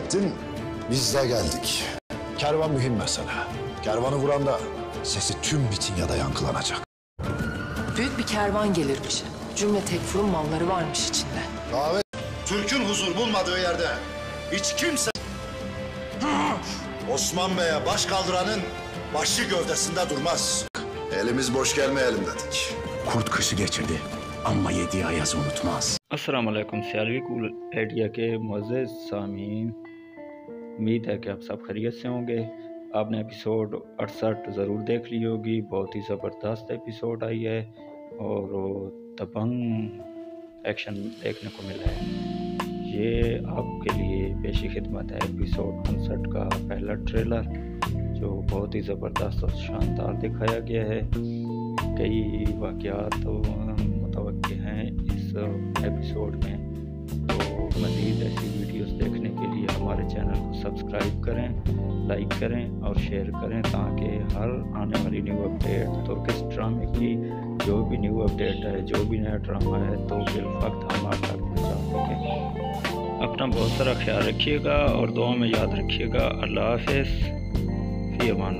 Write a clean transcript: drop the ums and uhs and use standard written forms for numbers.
ettin, biz de geldik. Kervan mühim mesele. Kervanı vuran da sesi tüm Bitinya'da yankılanacak. Büyük bir kervan gelirmiş. Cümle Tekfur'un malları varmış içinde. Davet, Türk'ün huzur bulmadığı yerde hiç kimse... Osman Bey'e baş kaldıranın başı gövdesinde durmaz. Elimiz boş gelmeyelim dedik. Kurt kışı geçirdi ama yediği ayazı unutmaz. अस्सलाम वालेकुम Sialvi cool idea के मुअज़्ज़ज़ सामीन, उम्मीद है कि आप सब खैरियत से होंगे। आपने एपिसोड 68 ज़रूर देख ली होगी। बहुत ही ज़बरदस्त एपिसोड आई है और दबंग एक्शन देखने को मिला है। ये आपके लिए पेशी खिदमत है एपिसोड 59 का पहला ट्रेलर, जो बहुत ही ज़बरदस्त और शानदार दिखाया गया है। कई वाक़यात मुतवक्के हैं इस एपिसोड में, तो मज़ीद ऐसी वीडियोस देखने के लिए हमारे चैनल को सब्सक्राइब करें, लाइक करें और शेयर करें, ताकि हर आने वाली न्यू अपडेट तुर्किश ड्रामे की जो भी न्यू अपडेट है, जो भी नया ड्रामा है, तो बिलवक्त हम आप तक पहुँचा सकें। अपना बहुत सारा ख्याल रखिएगा और दुआ में याद रखिएगा। अल्लाह हाफ़िज़, फ़ी अमान।